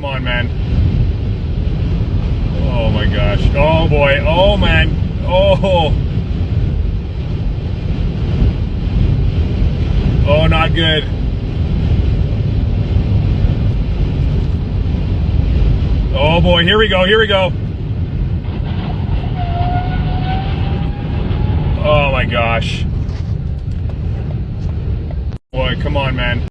come on, man. Oh my gosh. Oh boy. Oh man. Oh. Oh, not good. Oh boy, here we go, here we go. Oh my gosh. Boy, come on, man.